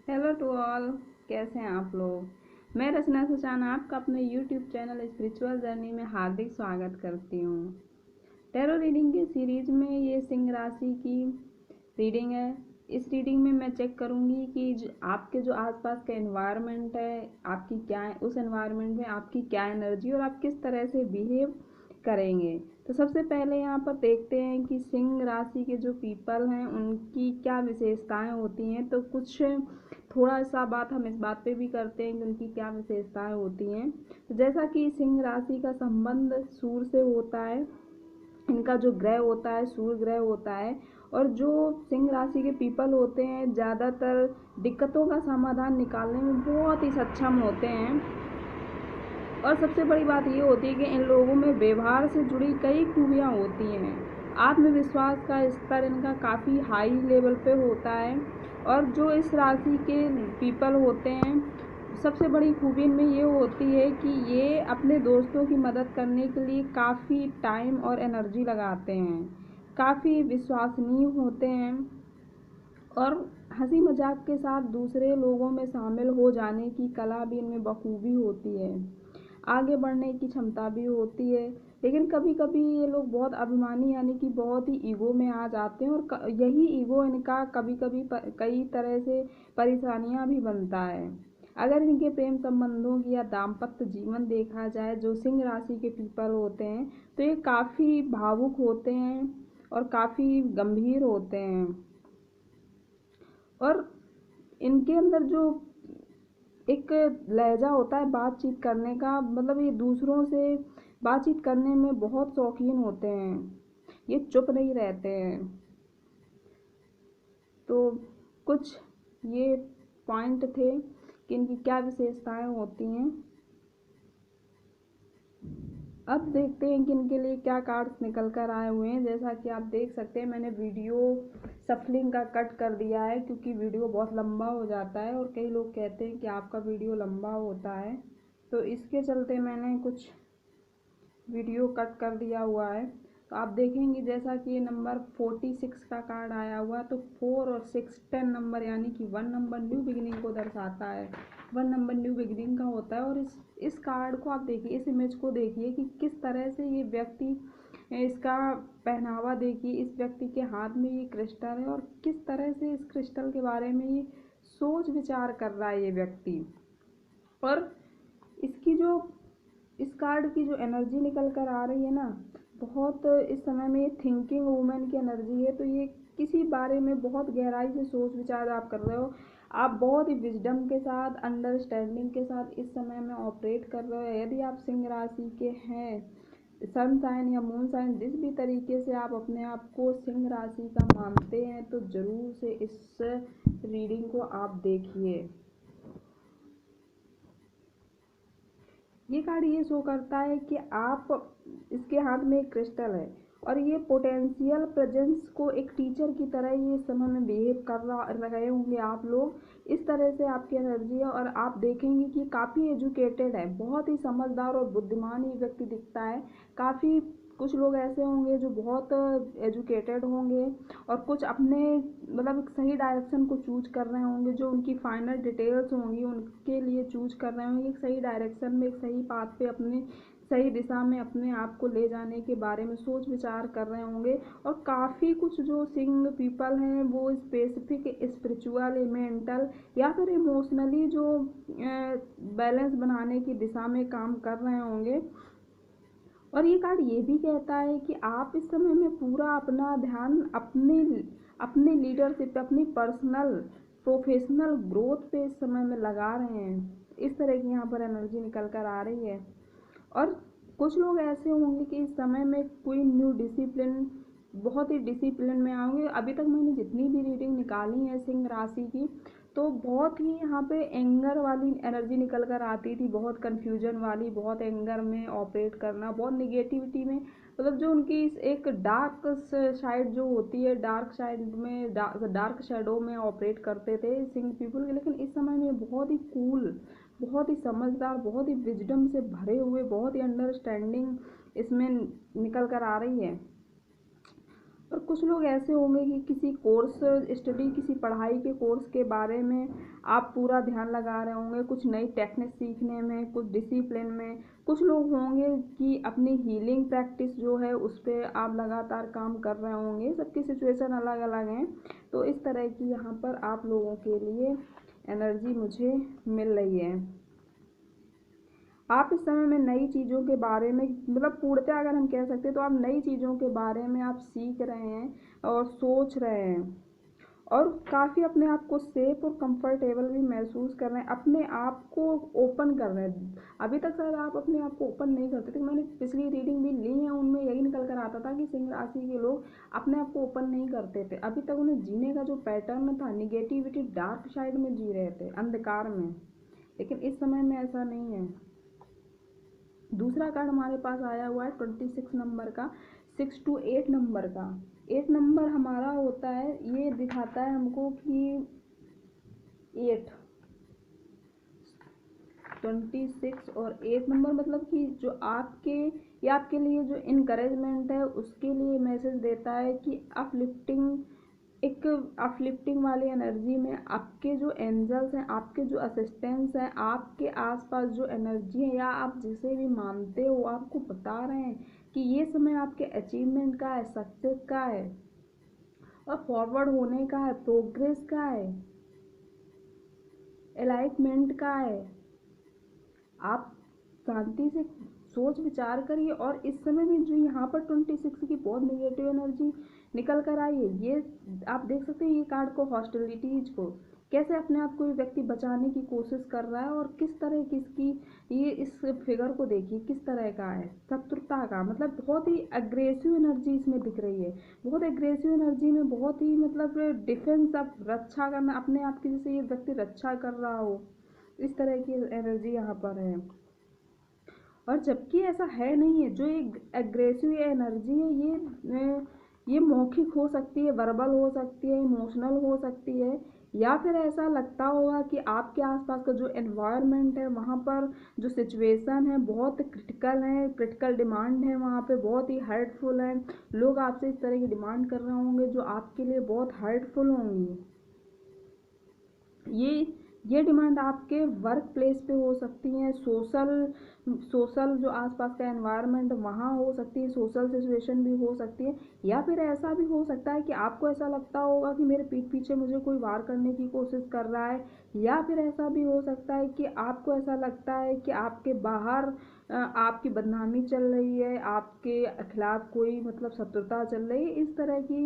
Hello to all. कैसे हैं आप लोग। मैं रचना सुचाना आपका अपने यूट्यूब चैनल स्पिरिचुअल जर्नी में हार्दिक स्वागत करती हूँ। टैरो रीडिंग की सीरीज में ये सिंह राशि की रीडिंग है। इस रीडिंग में मैं चेक करूँगी कि आपके जो आसपास का एनवायरनमेंट है, आपकी क्या उस एनवायरनमेंट में आपकी क्या एनर्जी और आप किस तरह से बिहेव करेंगे। तो सबसे पहले यहाँ पर देखते हैं कि सिंह राशि के जो पीपल हैं उनकी क्या विशेषताएं होती हैं। तो कुछ थोड़ा सा बात हम इस बात पे भी करते हैं कि उनकी क्या विशेषताएं होती हैं। तो जैसा कि सिंह राशि का संबंध सूर्य से होता है, इनका जो ग्रह होता है सूर्य ग्रह होता है। और जो सिंह राशि के पीपल होते हैं ज़्यादातर दिक्कतों का समाधान निकालने में बहुत ही सक्षम होते हैं। और सबसे बड़ी बात ये होती है कि इन लोगों में व्यवहार से जुड़ी कई खूबियाँ होती हैं। आत्मविश्वास का स्तर इनका काफ़ी हाई लेवल पे होता है। और जो इस राशि के पीपल होते हैं, सबसे बड़ी खूबी इनमें ये होती है कि ये अपने दोस्तों की मदद करने के लिए काफ़ी टाइम और एनर्जी लगाते हैं, काफ़ी विश्वसनीय होते हैं और हंसी मजाक के साथ दूसरे लोगों में शामिल हो जाने की कला भी इनमें बखूबी होती है। आगे बढ़ने की क्षमता भी होती है। लेकिन कभी कभी ये लोग बहुत अभिमानी यानी कि बहुत ही ईगो में आ जाते हैं और यही ईगो इनका कभी कभी कई तरह से परेशानियां भी बनता है। अगर इनके प्रेम संबंधों की या दाम्पत्य जीवन देखा जाए, जो सिंह राशि के पीपल होते हैं तो ये काफ़ी भावुक होते हैं और काफ़ी गंभीर होते हैं। और इनके अंदर जो एक लहजा होता है बातचीत करने का, मतलब ये दूसरों से बातचीत करने में बहुत शौकीन होते हैं, ये चुप नहीं रहते हैं। तो कुछ ये पॉइंट थे कि इनकी क्या विशेषताएं होती हैं। अब देखते हैं कि इनके लिए क्या कार्ड्स निकल कर आए हुए हैं। जैसा कि आप देख सकते हैं, मैंने वीडियो सफलिंग का कट कर दिया है क्योंकि वीडियो बहुत लंबा हो जाता है और कई लोग कहते हैं कि आपका वीडियो लंबा होता है, तो इसके चलते मैंने कुछ वीडियो कट कर दिया हुआ है। तो आप देखेंगे जैसा कि ये नंबर 46 का कार्ड आया हुआ है, तो 4 और 6 10 नंबर यानी कि 1 नंबर न्यू बिगिनिंग को दर्शाता है। 1 नंबर न्यू बिगिनिंग का होता है। और इस कार्ड को आप देखिए, इस इमेज को देखिए कि किस तरह से ये व्यक्ति, इसका पहनावा देखिए, इस व्यक्ति के हाथ में ये क्रिस्टल है और किस तरह से इस क्रिस्टल के बारे में ये सोच विचार कर रहा है ये व्यक्ति। और इसकी जो इस कार्ड की जो एनर्जी निकल कर आ रही है ना, बहुत इस समय में ये थिंकिंग वूमेन की एनर्जी है। तो ये किसी बारे में बहुत गहराई से सोच विचार आप कर रहे हो, आप बहुत ही विजडम के साथ, अंडरस्टैंडिंग के साथ इस समय में ऑपरेट कर रहे हो। यदि आप सिंह राशि के हैं, सन साइन या मून साइन, जिस भी तरीके से आप अपने आप को सिंह राशि का मानते हैं, तो जरूर से इस रीडिंग को आप देखिए। ये कार्ड ये शो करता है कि आप, इसके हाथ में एक क्रिस्टल है और ये पोटेंशियल प्रेजेंस को एक टीचर की तरह ये इस समय में बिहेव कर रहे होंगे आप लोग। इस तरह से आपकी एनर्जी है और आप देखेंगे कि काफ़ी एजुकेटेड है, बहुत ही समझदार और बुद्धिमान ये व्यक्ति दिखता है। काफ़ी कुछ लोग ऐसे होंगे जो बहुत एजुकेटेड होंगे और कुछ अपने, मतलब एक सही डायरेक्शन को चूज कर रहे होंगे, जो उनकी फाइनल डिटेल्स होंगी उनके लिए चूज कर रहे होंगे, एक सही डायरेक्शन में, एक सही पाथ पे, अपने सही दिशा में अपने आप को ले जाने के बारे में सोच विचार कर रहे होंगे। और काफ़ी कुछ जो सिंग पीपल हैं वो स्पेसिफिक स्पिरिचुअल, मेंटल या फिर इमोशनली जो बैलेंस बनाने की दिशा में काम कर रहे होंगे। और ये कार्ड ये भी कहता है कि आप इस समय में पूरा अपना ध्यान अपने अपने लीडरशिप पे, अपनी पर्सनल प्रोफेशनल ग्रोथ पे इस समय में लगा रहे हैं। इस तरह की यहाँ पर एनर्जी निकल कर आ रही है। और कुछ लोग ऐसे होंगे कि इस समय में कोई न्यू डिसिप्लिन, बहुत ही डिसिप्लिन में आओगे। अभी तक मैंने जितनी भी रीडिंग निकाली है सिंह राशि की, तो बहुत ही यहाँ पे एंगर वाली एनर्जी निकल कर आती थी, बहुत कन्फ्यूजन वाली, बहुत एंगर में ऑपरेट करना, बहुत निगेटिविटी में, मतलब जो उनकी एक डार्क साइड जो होती है, डार्क साइड में, डार्क शेडो में ऑपरेट करते थे सिंह पीपल। लेकिन इस समय में बहुत ही कूल, बहुत ही समझदार, बहुत ही विजडम से भरे हुए, बहुत ही अंडरस्टैंडिंग इसमें निकल कर आ रही है। और कुछ लोग ऐसे होंगे कि किसी कोर्स स्टडी, किसी पढ़ाई के कोर्स के बारे में आप पूरा ध्यान लगा रहे होंगे, कुछ नई टेक्निक सीखने में, कुछ डिसिप्लिन में। कुछ लोग होंगे कि अपनी हीलिंग प्रैक्टिस जो है उस पर आप लगातार काम कर रहे होंगे। सबकी सिचुएशन अलग अलग हैं। तो इस तरह की यहाँ पर आप लोगों के लिए एनर्जी मुझे मिल रही है। आप इस समय में नई चीज़ों के बारे में, मतलब पूर्णतः अगर हम कह सकते हैं तो आप नई चीज़ों के बारे में आप सीख रहे हैं और सोच रहे हैं, और काफ़ी अपने आप को सेफ और कंफर्टेबल भी महसूस कर रहे हैं, अपने आप को ओपन कर रहे हैं। अभी तक शायद आप अपने आप को ओपन नहीं करते थे। मैंने पिछली रीडिंग भी ली है, उनमें यही निकल कर आता था कि सिंह राशि के लोग अपने आप को ओपन नहीं करते थे। अभी तक उन्हें जीने का जो पैटर्न था, निगेटिविटी, डार्क साइड में जी रहे थे, अंधकार में। लेकिन इस समय में ऐसा नहीं है। दूसरा कार्ड हमारे पास आया हुआ है 26 नंबर का, 6 to 8 नंबर का। 8 नंबर हमारा होता है, ये दिखाता है हमको कि 8, 26 और 8 नंबर मतलब कि जो आपके या आपके लिए जो इनकरेजमेंट है उसके लिए मैसेज देता है कि अपलिफ्टिंग, एक अपलिफ्टिंग वाली एनर्जी में आपके जो एंजल्स हैं, आपके जो असिस्टेंट्स हैं, आपके आसपास जो एनर्जी है, या आप जिसे भी मानते हो, आपको बता रहे हैं कि ये समय आपके अचीवमेंट का है, सक्सेस का है, और फॉरवर्ड होने का है, प्रोग्रेस का है, एलाइटमेंट का है। आप शांति से सोच विचार करिए। और इस समय में जो यहाँ पर 26 की बहुत नेगेटिव एनर्जी निकल कर आई है, ये आप देख सकते हैं। ये कार्ड को हॉस्टिलिटीज को कैसे अपने आप को ये व्यक्ति बचाने की कोशिश कर रहा है, और किस तरह की इसकी, ये इस फिगर को देखिए किस तरह का है, शत्रुता का, मतलब बहुत ही अग्रेसिव एनर्जी इसमें दिख रही है। बहुत एग्रेसिव एनर्जी में बहुत ही मतलब डिफेंस, आप रक्षा करना अपने आप की, जैसे ये व्यक्ति रक्षा कर रहा हो, इस तरह की एनर्जी यहाँ पर है। और जबकि ऐसा है नहीं है। जो एक एग्रेसिव एनर्जी है, ये मौखिक हो सकती है, वर्बल हो सकती है, इमोशनल हो सकती है, या फिर ऐसा लगता होगा कि आपके आसपास का जो एनवायरनमेंट है, वहाँ पर जो सिचुएशन है बहुत क्रिटिकल है, क्रिटिकल डिमांड है, वहाँ पे बहुत ही हर्टफुल है। लोग आपसे इस तरह की डिमांड कर रहे होंगे जो आपके लिए बहुत हर्टफुल होंगी। ये डिमांड आपके वर्क प्लेस पे हो सकती है, सोशल जो आसपास का एनवायरनमेंट वहाँ हो सकती है, सोशल सिचुएशन भी हो सकती है। या फिर ऐसा भी हो सकता है कि आपको ऐसा लगता होगा कि मेरे पीठ पीछे मुझे कोई वार करने की कोशिश कर रहा है। या फिर ऐसा भी हो सकता है कि आपको ऐसा लगता है कि आपके बाहर आपकी बदनामी चल रही है, आपके खिलाफ कोई मतलब शत्रुता चल रही है। इस तरह की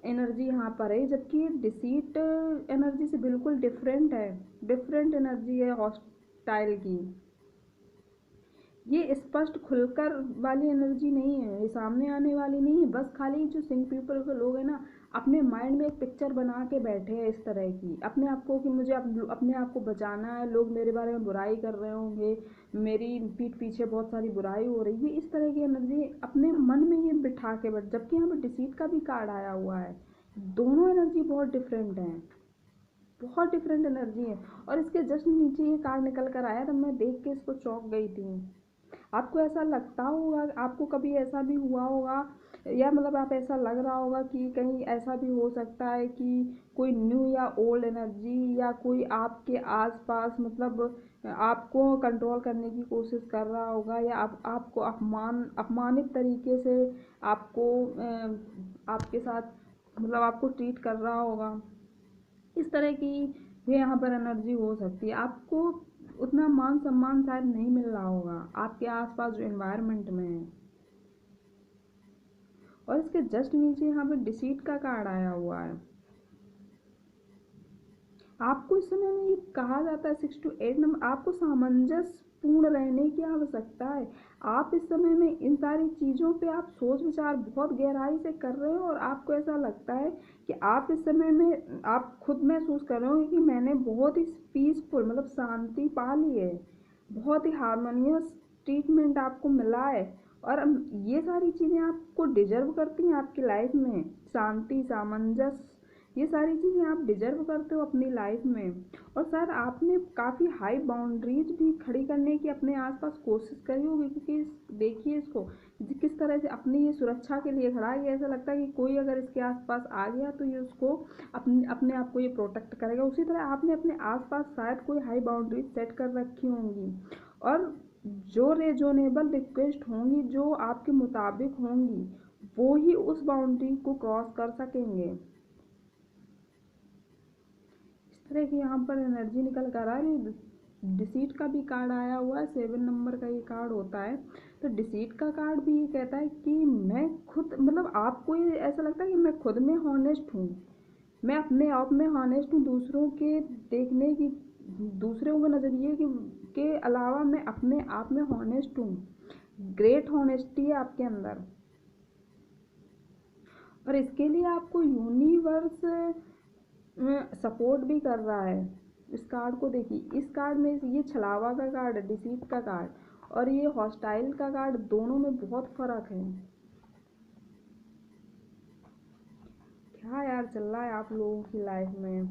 एनर्जी यहाँ पर है, जबकि डिसीट एनर्जी से बिल्कुल डिफरेंट है, डिफरेंट एनर्जी है हॉस्टाइल की। ये स्पष्ट खुलकर वाली एनर्जी नहीं है, ये सामने आने वाली नहीं है। बस खाली जो सिंह पीपल के लोग हैं ना, अपने माइंड में एक पिक्चर बना के बैठे हैं इस तरह की, अपने आप को कि मुझे अपने आप को बचाना है, लोग मेरे बारे में बुराई कर रहे होंगे, मेरी पीठ पीछे बहुत सारी बुराई हो रही है, इस तरह की एनर्जी अपने मन में ये बिठा के बैठ। जबकि यहाँ पर डिसीट का भी कार्ड आया हुआ है। दोनों एनर्जी बहुत डिफरेंट हैं, बहुत डिफरेंट एनर्जी है। और इसके जस्ट नीचे ये कार्ड निकल कर आया, तब मैं देख के इसको चौंक गई थी। आपको ऐसा लगता होगा, आपको कभी ऐसा भी हुआ होगा, या मतलब आप ऐसा लग रहा होगा कि कहीं ऐसा भी हो सकता है कि कोई न्यू या ओल्ड एनर्जी, या कोई आपके आसपास मतलब आपको कंट्रोल करने की कोशिश कर रहा होगा, या आपको अपमानित तरीके से आपको आपके साथ मतलब आपको ट्रीट कर रहा होगा। इस तरह की भी यहाँ पर एनर्जी हो सकती है। आपको उतना मान सम्मान शायद नहीं मिल रहा होगा आपके आसपास जो एनवायरनमेंट में है। और इसके जस्ट नीचे यहाँ पे डिसीट का कार्ड आया हुआ है। आपको इस समय में ये कहा जाता है 6 to 8 नंबर, आपको सामंजस्य पूर्ण रहने की आवश्यकता है। आप इस समय में इन सारी चीज़ों पे आप सोच विचार बहुत गहराई से कर रहे हो, और आपको ऐसा लगता है कि आप इस समय में आप खुद महसूस कर रहे हो कि मैंने बहुत ही पीसफुल मतलब शांति पा ली है, बहुत ही हारमोनियस ट्रीटमेंट आपको मिला है। और ये सारी चीज़ें आपको डिजर्व करती हैं आपकी लाइफ में, शांति, सामंजस्य, ये सारी चीज़ें आप डिजर्व करते हो अपनी लाइफ में। और शायद आपने काफ़ी हाई बाउंड्रीज भी खड़ी करने की अपने आसपास कोशिश करी होगी, क्योंकि देखिए इसको किस तरह से अपनी ये सुरक्षा के लिए खड़ा है। ये ऐसा लगता है कि कोई अगर इसके आसपास आ गया तो ये उसको अपने अपने आप को ये प्रोटेक्ट करेगा। उसी तरह आपने अपने आसपास शायद कोई हाई बाउंड्रीज सेट कर रखी होंगी, और जो रीजनेबल रिक्वेस्ट होंगी, जो आपके मुताबिक होंगी, वो ही उस बाउंड्री को क्रॉस कर सकेंगे। इस तरह की यहाँ पर एनर्जी निकल कर आ रही है। डिसीट का भी कार्ड आया हुआ है, 7 नंबर का ये कार्ड होता है। तो डिसीट का कार्ड भी ये कहता है कि मैं खुद, मतलब आपको ये ऐसा लगता है कि मैं खुद में हॉनेस्ट हूँ, मैं अपने आप में हॉनेस्ट हूँ, दूसरों के देखने की, दूसरों के नज़रिए के अलावा मैं अपने आप में हॉनेस्ट हूँ। ग्रेट हॉनेस्टी है आपके अंदर, और इसके लिए आपको यूनिवर्स सपोर्ट भी कर रहा है। इस कार्ड को देखिए, इस कार्ड में ये छलावा का कार्ड है, डिसीट का कार्ड, और ये हॉस्टाइल का कार्ड, दोनों में बहुत फर्क है। क्या यार चल रहा है आप लोगों की लाइफ में?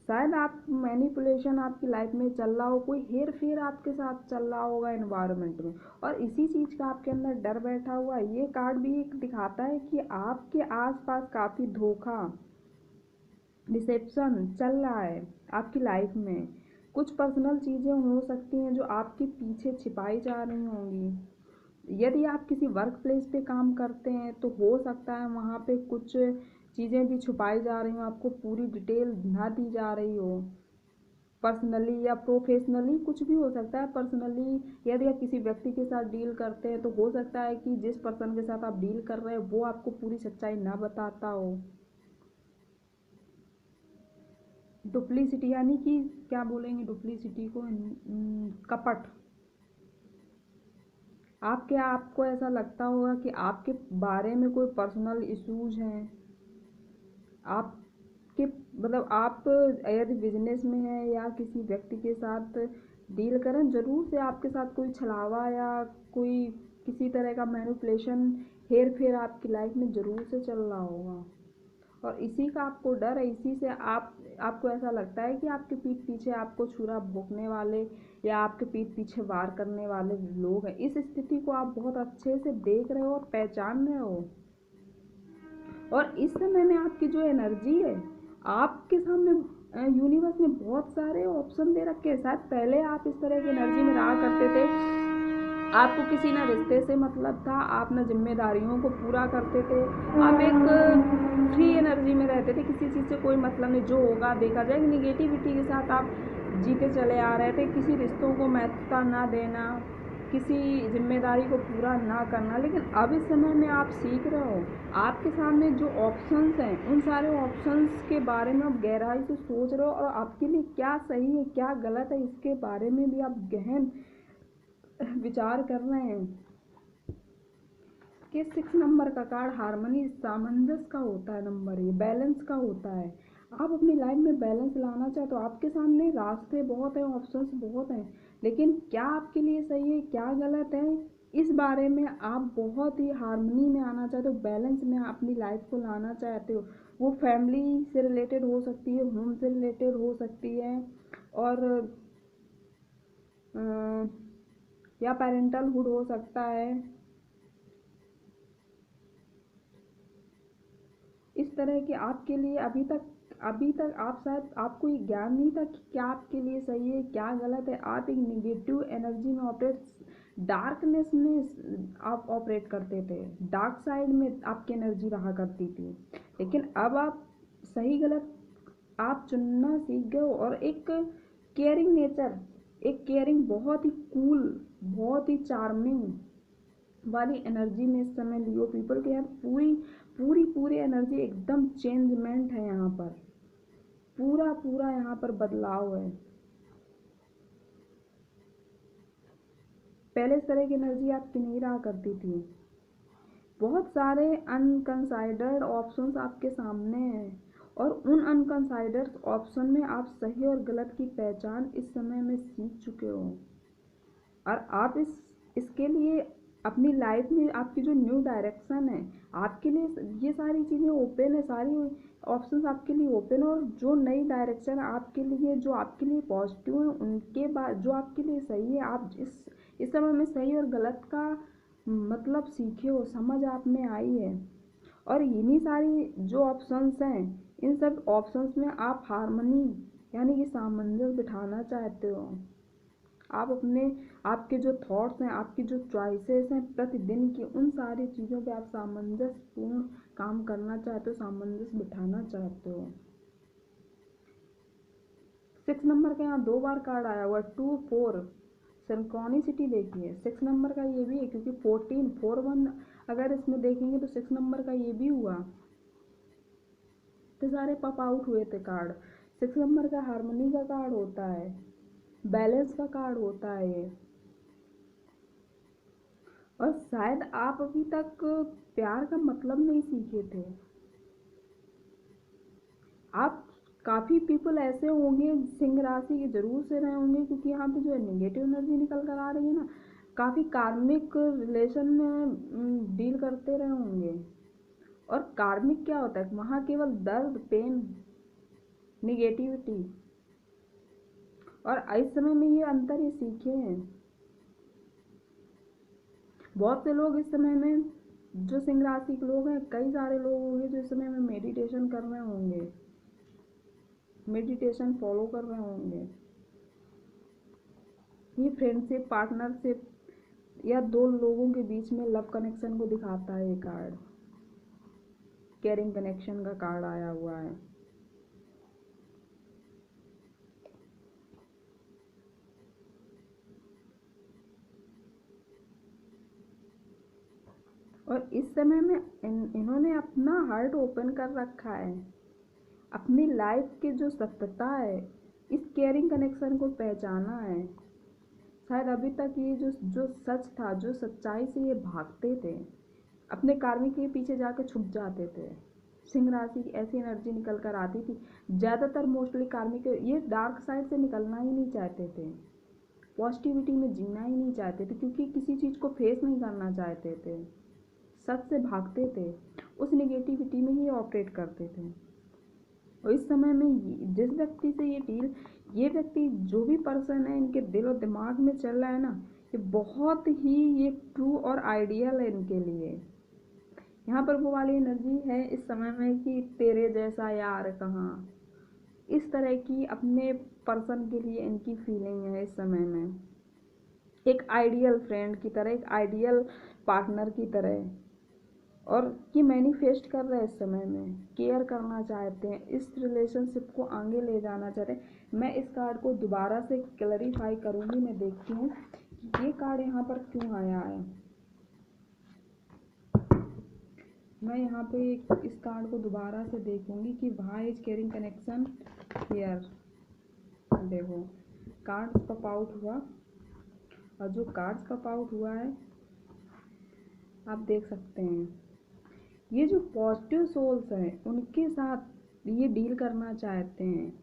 शायद आप मैनिपुलेशन आपकी लाइफ में चल रहा हो, कोई हेर फेर आपके साथ चल रहा होगा एनवायरनमेंट में, और इसी चीज़ का आपके अंदर डर बैठा हुआ है। ये कार्ड भी एक दिखाता है कि आपके आसपास काफ़ी धोखा, डिसेप्शन चल रहा है आपकी लाइफ में। कुछ पर्सनल चीज़ें हो सकती हैं जो आपके पीछे छिपाई जा रही होंगी। यदि आप किसी वर्क प्लेस पे काम करते हैं तो हो सकता है वहाँ पे कुछ चीज़ें भी छुपाई जा रही हो, आपको पूरी डिटेल ना दी जा रही हो। पर्सनली या प्रोफेशनली कुछ भी हो सकता है। पर्सनली यदि आप किसी व्यक्ति के साथ डील करते हैं तो हो सकता है कि जिस पर्सन के साथ आप डील कर रहे हैं वो आपको पूरी सच्चाई ना बताता हो। डुप्लीसिटी यानी कि क्या बोलेंगे डुप्लीसिटी को? कपट। आपको ऐसा लगता होगा कि आपके बारे में कोई पर्सनल इश्यूज हैं, आपके, मतलब आप यदि बिजनेस में हैं या किसी व्यक्ति के साथ डील करें, ज़रूर से आपके साथ कोई छलावा या कोई किसी तरह का मैनिपुलेशन, हेर फेर आपकी लाइफ में ज़रूर से चल रहा होगा, और इसी का आपको डर है। इसी से आपको ऐसा लगता है कि आपके पीठ पीछे आपको छुरा भोंकने वाले या आपके पीठ पीछे वार करने वाले लोग हैं। इस स्थिति को आप बहुत अच्छे से देख रहे हो और पहचान रहे हो, और इस समय में आपकी जो एनर्जी है, आपके सामने यूनिवर्स ने बहुत सारे ऑप्शन दे रखे हैं। शायद पहले आप इस तरह की एनर्जी में रहा करते थे, आपको किसी ना रिश्ते से मतलब था, आप ना जिम्मेदारियों को पूरा करते थे, आप एक फ्री एनर्जी में रहते थे, किसी चीज़ से कोई मतलब नहीं, जो होगा देखा जाएगा। निगेटिविटी के साथ आप जीते चले आ रहे थे, किसी रिश्तों को महत्वता ना देना, किसी जिम्मेदारी को पूरा ना करना। लेकिन अब इस समय में आप सीख रहे हो, आपके सामने जो ऑप्शंस हैं उन सारे ऑप्शंस के बारे में आप गहराई से सोच रहे हो, और आपके लिए क्या सही है क्या गलत है इसके बारे में भी आप गहन विचार कर रहे हैं। कि 6 नंबर का कार्ड हार्मनी, सामंजस्य का होता है नंबर, ये बैलेंस का होता है। आप अपनी लाइफ में बैलेंस लाना चाहते तो आपके सामने रास्ते बहुत हैं, ऑप्शंस बहुत हैं, लेकिन क्या आपके लिए सही है क्या गलत है इस बारे में आप बहुत ही हार्मनी में आना चाहते हो, बैलेंस में अपनी लाइफ को लाना चाहते हो। वो फैमिली से रिलेटेड हो सकती है, होम से रिलेटेड हो सकती है, और या पेरेंटलहुड हो सकता है। इस तरह के आपके लिए अभी तक आप शायद, आपको ये ज्ञान नहीं था कि क्या आपके लिए सही है क्या गलत है। आप एक निगेटिव एनर्जी में ऑपरेट, डार्कनेस में आप ऑपरेट करते थे, डार्क साइड में आपकी एनर्जी रहा करती थी। लेकिन अब आप सही गलत आप चुनना सीख गए हो, और एक केयरिंग नेचर, एक केयरिंग, बहुत ही कूल, बहुत ही चार्मिंग वाली एनर्जी में इस समय लियो पीपल के यहाँ पूरी पूरी पूरी एनर्जी एकदम चेंजमेंट है। यहाँ पर पूरा पूरा यहाँ पर बदलाव है। पहले इस तरह की एनर्जी आपकी नहीं रहा करती थी। बहुत सारे अनकंसाइडर्ड ऑप्शंस आपके सामने हैं, और उन अनकंसाइडर्ड ऑप्शन में आप सही और गलत की पहचान इस समय में सीख चुके हो, और आप इसके लिए अपनी लाइफ में आपकी जो न्यू डायरेक्शन है आपके लिए, ये सारी चीज़ें ओपन है, सारी ऑप्शंस आपके लिए ओपन, और जो नई डायरेक्शन आपके लिए, जो आपके लिए पॉजिटिव है, उनके बाद जो आपके लिए सही है, आप इस समय में सही और गलत का मतलब सीखे हो, समझ आप में आई है। और इन्हीं सारी जो ऑप्शंस हैं, इन सब ऑप्शंस में आप हारमोनी यानी कि सामंजस्य बिठाना चाहते हो। आप अपने, आपके जो थॉट्स हैं, आपकी जो चॉइसेस हैं प्रतिदिन की, उन सारी चीज़ों पे आप सामंजस्यपूर्ण काम करना चाहते हो, सामंजस्य बिठाना चाहते हो। 6 नंबर का यहाँ 2 बार कार्ड आया हुआ है, 2 4 सिंक्रोनिसिटी देखिए। 6 नंबर का ये भी है, क्योंकि 14 4 1 अगर इसमें देखेंगे तो 6 नंबर का ये भी हुआ, तो सारे पॉप आउट हुए थे कार्ड। 6 नंबर का हारमोनी का कार्ड होता है, बैलेंस का कार्ड होता है ये। और शायद आप अभी तक प्यार का मतलब नहीं सीखे थे। आप काफ़ी पीपल ऐसे होंगे सिंह राशि के जरूर से रहे होंगे, क्योंकि यहाँ पे जो है नेगेटिव एनर्जी निकल कर आ रही है ना, काफ़ी कार्मिक रिलेशन में डील करते रहे होंगे। और कार्मिक क्या होता है, वहाँ केवल दर्द, पेन, निगेटिविटी। और इस समय में ये अंतर ये सीखे हैं। बहुत से लोग इस समय में, जो सिंह राशि के लोग हैं, कई सारे लोग होंगे जो इस समय में मेडिटेशन कर रहे होंगे, मेडिटेशन फॉलो कर रहे होंगे। ये फ्रेंडशिप, पार्टनरशिप या दो लोगों के बीच में लव कनेक्शन को दिखाता है ये कार्ड। केयरिंग कनेक्शन का कार्ड आया हुआ है। और इस समय में इन्होंने अपना हार्ट ओपन कर रखा है। अपनी लाइफ की जो सत्यता है, इस केयरिंग कनेक्शन को पहचाना है। शायद अभी तक ये जो जो सच था, जो सच्चाई से ये भागते थे, अपने कार्मिक के पीछे जाकर छुप जाते थे। सिंह राशि की ऐसी एनर्जी निकल कर आती थी। ज़्यादातर मोस्टली कार्मिक ये डार्क साइड से निकलना ही नहीं चाहते थे, पॉजिटिविटी में जीना ही नहीं चाहते थे, क्योंकि किसी चीज़ को फेस नहीं करना चाहते थे, सच से भागते थे, उस नेगेटिविटी में ही ऑपरेट करते थे। और इस समय में जिस व्यक्ति से ये डील, ये व्यक्ति जो भी पर्सन है, इनके दिल और दिमाग में चल रहा है ना, ये बहुत ही ये ट्रू और आइडियल है इनके लिए। यहाँ पर वो वाली एनर्जी है इस समय में कि तेरे जैसा यार कहाँ, इस तरह की अपने पर्सन के लिए इनकी फीलिंग है इस समय में। एक आइडियल फ्रेंड की तरह, एक आइडियल पार्टनर की तरह। और ये मैनिफेस्ट कर रहे हैं इस समय में, केयर करना चाहते हैं, इस रिलेशनशिप को आगे ले जाना चाहते हैं। मैं इस कार्ड को दोबारा से क्लैरिफाई करूँगी, मैं देखती हूँ कि ये कार्ड यहाँ पर क्यों आया है। मैं यहाँ पे इस कार्ड को दोबारा से देखूँगी कि why is caring connection here. देखो कार्ड्स पॉप आउट हुआ, और जो कार्ड्स पॉप आउट हुआ है आप देख सकते हैं, ये जो पॉजिटिव सोल्स हैं उनके साथ ये डील करना चाहते हैं।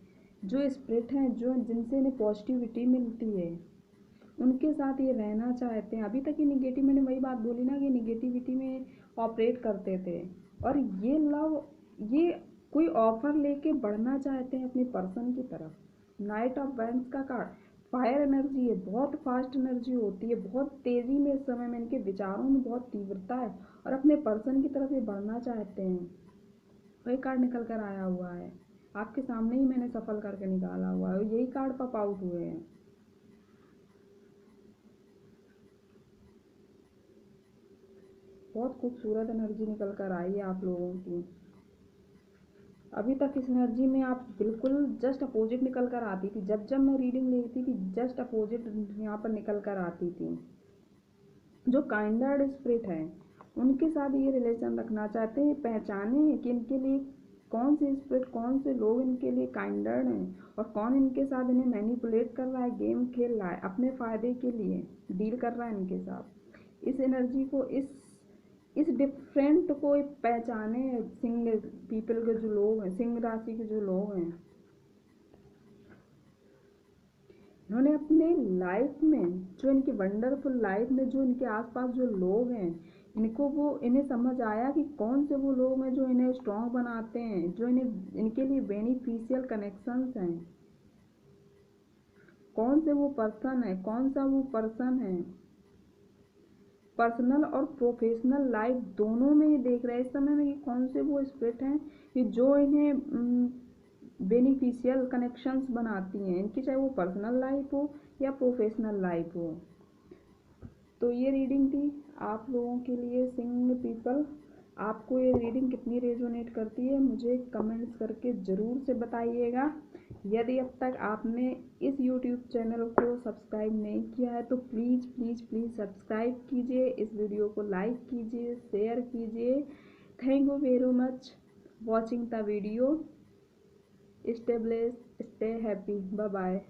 जो स्पिरिट हैं, जो जिनसे इन्हें पॉजिटिविटी मिलती है, उनके साथ ये रहना चाहते हैं। अभी तक ये निगेटिव, मैंने वही बात बोली ना कि निगेटिविटी में ऑपरेट करते थे। और ये लव, ये कोई ऑफर लेके बढ़ना चाहते हैं अपने पर्सन की तरफ। नाइट ऑफ वैंड्स का कार्ड फायर एनर्जी है, बहुत फास्ट एनर्जी होती है, बहुत तेज़ी में इस समय में इनके विचारों में बहुत तीव्रता है, और अपने पर्सन की तरफ ये बढ़ना चाहते हैं। वही कार्ड निकल कर आया हुआ है, आपके सामने ही मैंने सफल करके निकाला हुआ है, यही कार्ड पॉप आउट हुए हैं। बहुत खूबसूरत एनर्जी निकल कर आई है आप लोगों की। अभी तक इस एनर्जी में आप बिल्कुल जस्ट अपोजिट निकल कर आती थी, जब जब मैं रीडिंग लेती थी जस्ट अपोजिट यहाँ पर निकल कर आती थी। जो काइंडर्ड स्पिरिट है उनके साथ ये रिलेशन रखना चाहते हैं, पहचाने कि इनके लिए कौन से स्पिरिट, कौन से लोग इनके लिए काइंडर्ड हैं, और कौन इनके साथ इन्हें मैनिपुलेट कर रहा है, गेम खेल रहा है, अपने फ़ायदे के लिए डील कर रहा है इनके साथ। इस एनर्जी को, इस डिफरेंट को पहचाने सिंह पीपल के जो लोग हैं, सिंह राशि के जो लोग हैं, इन्होंने अपने लाइफ में, जो इनकी वंडरफुल लाइफ में जो इनके आसपास जो लोग हैं, इन्हें समझ आया कि कौन से वो लोग हैं जो इन्हें स्ट्रॉन्ग बनाते हैं, जो इनके लिए बेनिफिशियल कनेक्शंस हैं, कौन से वो पर्सन है, कौन सा वो पर्सन है। पर्सनल और प्रोफेशनल लाइफ दोनों में ये देख रहे हैं इस समय में कि कौन से वो स्पिरिट हैं कि जो इन्हें बेनिफिशियल कनेक्शंस बनाती हैं इनकी, चाहे वो पर्सनल लाइफ हो या प्रोफेशनल लाइफ हो। तो ये रीडिंग थी आप लोगों के लिए सिंग पीपल। आपको ये रीडिंग कितनी रेजोनेट करती है मुझे कमेंट्स करके ज़रूर से बताइएगा। यदि अब तक आपने इस यूट्यूब चैनल को सब्सक्राइब नहीं किया है तो प्लीज़ प्लीज़ प्लीज़ सब्सक्राइब कीजिए, इस वीडियो को लाइक कीजिए, शेयर कीजिए। Thank you very much watching the video. Stay blessed, stay happy, bye bye.